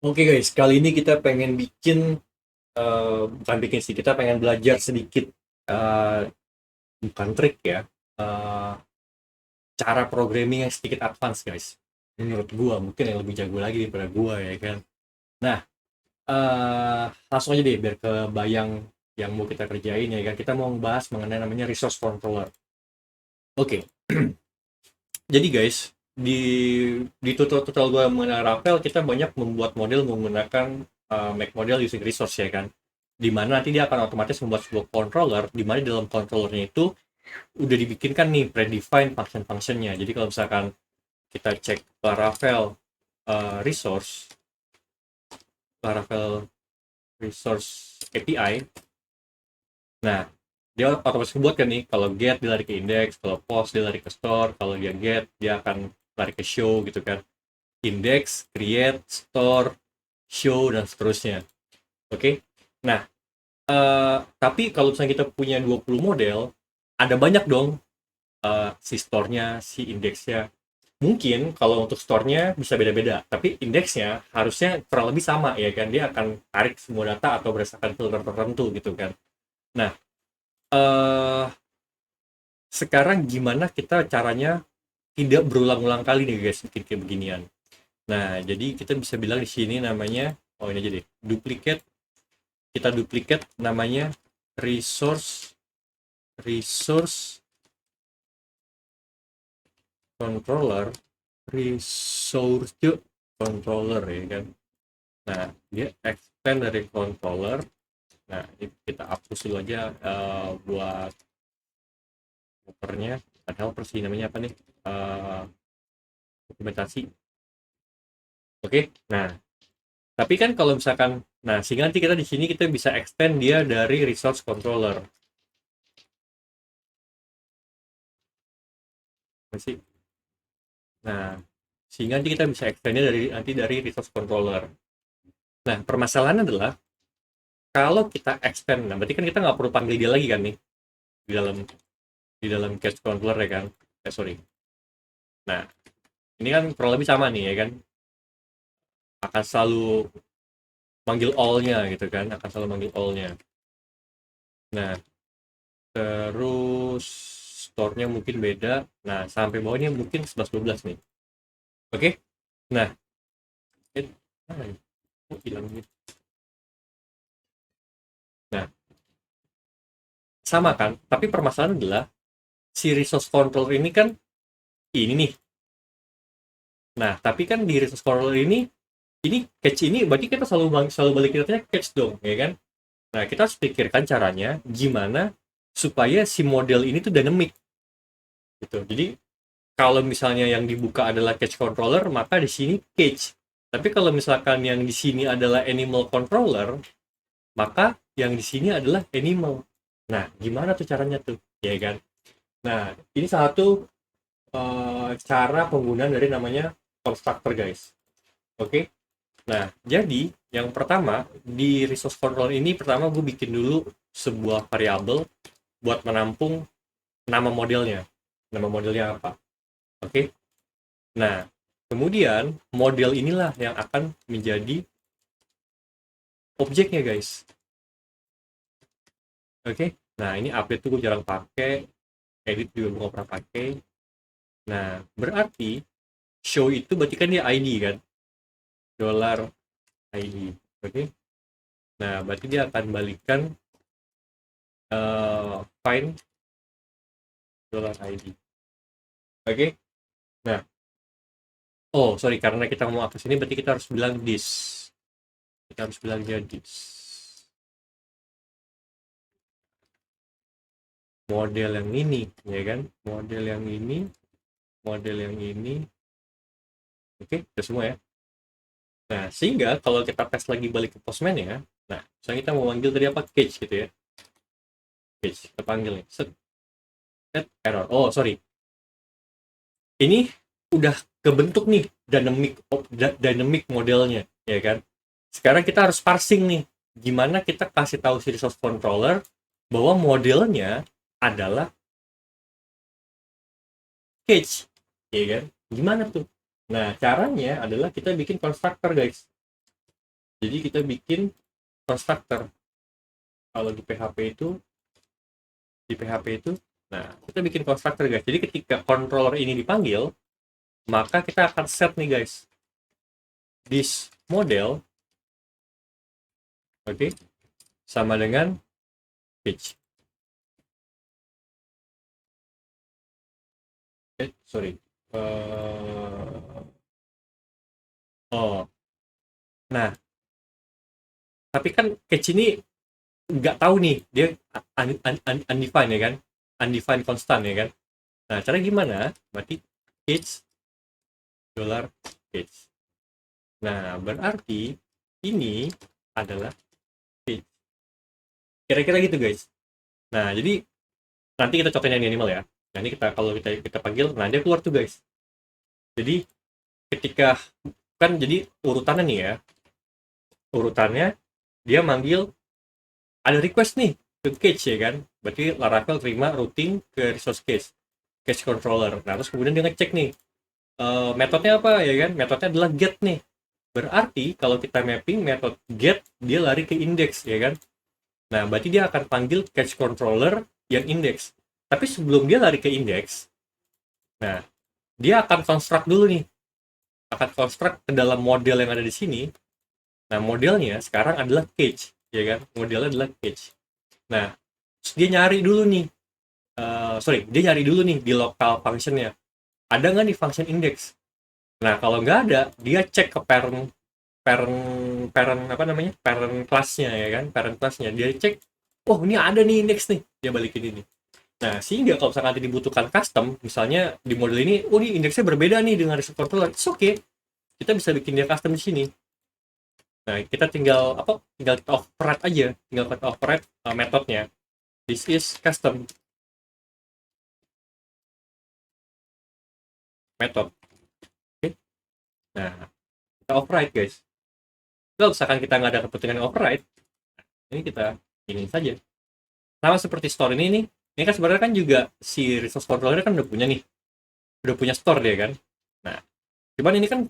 Oke guys, kali ini kita pengen bikin, bukan bikin sih, kita pengen belajar sedikit, eh, bukan trik ya, eh, cara programming yang sedikit advance guys. Menurut gua, mungkin yang lebih jago lagi daripada gua ya kan. Nah, langsung aja deh biar kebayang yang mau kita kerjain ya kan. Kita mau membahas mengenai namanya resource controller. Oke, jadi guys, di tutorial gua mengenai Ravel, kita banyak membuat model menggunakan make model using resource ya kan, di mana nanti dia akan otomatis membuat sebuah controller, di mana di dalam controllernya itu udah dibikinkan nih predefined function-functionnya. Jadi kalau misalkan kita cek Laravel resource, Laravel resource API, nah dia otomatis buat kan nih, kalau get dia lari ke index, kalau post dia lari ke store, kalau dia get dia akan lari ke show gitu kan. Index, create, store, show, dan seterusnya. Oke. Nah, tapi kalau misalnya kita punya 20 model, ada banyak dong si store-nya, si indeksnya. Mungkin kalau untuk store-nya bisa beda-beda, tapi indeksnya harusnya kurang lebih sama ya kan. Dia akan tarik semua data atau berdasarkan filter tertentu gitu kan. Nah, eh sekarang gimana kita caranya tidak berulang-ulang kali nih guys bikin kayak beginian. Nah, jadi kita bisa bilang di sini namanya, oh ini aja deh, duplicate. Kita duplicate namanya resource resource controller, resource controller ya kan. Nah, dia extend dari controller. Nah, ini kita hapus dulu aja buat helpernya. Bukan helper sih, namanya apa nih? Eh, Dokumentasi. Oke. Nah, tapi kan kalau misalkan, nah sehingga nanti kita di sini kita bisa extend dia dari resource controller. Masih. Nah, sehingga nanti kita bisa extendnya dari resource controller. Nah, permasalahannya adalah kalau kita extend, nah berarti kan kita nggak perlu panggil dia lagi kan nih di dalam cache controller ya kan? Sorry. Nah, ini kan kurang lebih sama nih ya kan? Akan selalu manggil all-nya gitu kan? Akan selalu manggil all-nya. Nah, terus store-nya mungkin beda. Nah, sampai bawahnya mungkin 11-12 nih. Oke? Nah, mana ya? Oh, hilang gitu. Nah, sama kan? Tapi permasalahan adalah si resource control ini kan ini nih. Nah, tapi kan di resource control ini catch ini berarti kita selalu balikin datanya catch dong, ya kan? Nah, kita harus pikirkan caranya gimana supaya si model ini tuh dynamic gitu. Jadi kalau misalnya yang dibuka adalah catch controller, maka di sini catch. Tapi kalau misalkan yang di sini adalah animal controller, maka yang di sini adalah animal. Nah, gimana tuh caranya tuh, ya kan? Nah, ini satu cara penggunaan dari namanya constructor guys. Oke. Nah, jadi yang pertama di resource control ini, pertama gue bikin dulu sebuah variabel buat menampung nama modelnya. Nama modelnya apa? Oke. Nah, kemudian model inilah yang akan menjadi objeknya guys. Oke. Nah, ini update tuh gue jarang pakai, edit juga gue nggak pernah pakai. Nah, berarti show itu berarti kan dia ID kan, dollar ID. Oke. Nah, berarti dia akan balikan find dollar ID. Oke. Nah, oh sorry, karena kita mau akses ini berarti kita harus bilang this. Kita harus bilang dia this. Model yang ini, ya kan? Model yang ini, model yang ini. Oke, itu semua ya. Nah, sehingga kalau kita tes lagi balik ke postman ya, nah, misalnya kita mau manggil tadi apa? Cage gitu ya. Cage, kita panggil nih. Set error. Oh, sorry. Ini udah kebentuk nih dynamic modelnya, ya kan? Sekarang kita harus parsing nih. Gimana kita kasih tahu si resource controller bahwa modelnya adalah cage, ya kan? Gimana tuh? Nah, caranya adalah kita bikin constructor, guys. Jadi kita bikin constructor. Kalau di PHP itu, nah kita bikin constructor guys. Jadi ketika controller ini dipanggil, maka kita akan set nih guys, this model, oke, sama dengan page. Sorry. Oh, nah, tapi kan catch ini nggak tahu nih, dia undefined ya kan, undefined constant ya kan. Nah, cara gimana? Berarti catch dollar catch. Nah, berarti ini adalah catch. Kira-kira gitu guys. Nah, jadi nanti kita contohnya ini animal ya. Nah, ini kita kalau kita panggil, nah dia keluar tuh guys. Jadi ketika kan jadi urutannya nih ya, urutannya dia manggil, ada request nih ke cache ya kan, berarti Laravel terima routing ke resource cache controller. Nah terus kemudian dia ngecek nih, metodenya apa ya kan, metodenya adalah get nih. Berarti kalau kita mapping metode get, dia lari ke index ya kan. Nah berarti dia akan panggil cache controller yang index. Tapi sebelum dia lari ke index, nah dia akan construct dulu nih, akan construct ke dalam model yang ada di sini. Nah modelnya sekarang adalah cache ya kan, modelnya adalah cache. Nah terus dia nyari dulu nih, dia nyari dulu nih di local functionnya, ada nggak nih function index. Nah kalau nggak ada, dia cek ke parent parent parent apa namanya, parent kelasnya ya kan, parent kelasnya dia cek, oh ini ada nih index nih, dia balikin ini. Nah sehingga kalau misalkan nanti dibutuhkan custom, misalnya di model ini, oh ini indeksnya berbeda nih dengan resource controller, it's okay, kita bisa bikin dia custom di sini. Nah kita tinggal kita override aja, tinggal kita override metodenya, this is custom method. Oke. Nah, kita override guys. Kalau misalkan kita nggak ada kepentingan override, ini kita ini saja. Sama seperti store ini nih. Ini kan sebenarnya kan juga si resource controller kan udah punya nih, udah punya store dia kan. Nah, cuman ini kan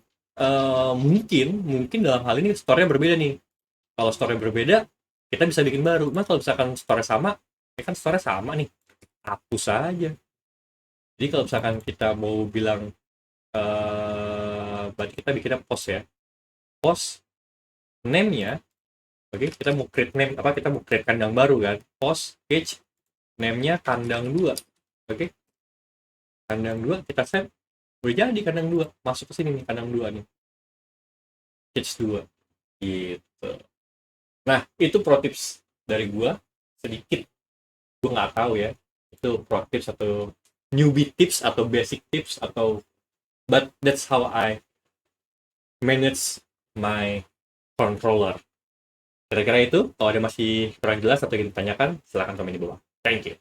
mungkin dalam hal ini store-nya berbeda nih. Kalau store-nya berbeda, kita bisa bikin baru. Nah, kalau misalkan store sama, ya kan store-nya sama nih, hapus saja. Jadi kalau misalkan kita mau bilang, berarti kita bikinnya post ya. Post name-nya, oke, kita mau create name, kita mau create kandang baru kan, post cage name-nya kandang 2, oke, kandang 2 kita set, udah jadi kandang 2 masuk ke sini nih, kandang 2 nih, cage 2 gitu. Nah itu pro tips dari gua sedikit, gua nggak tahu ya itu pro tips atau newbie tips atau basic tips atau, but that's how I manage my controller. Kira-kira itu. Kalau ada masih kurang jelas atau ingin ditanyakan, silahkan komen di bawah. Thank you.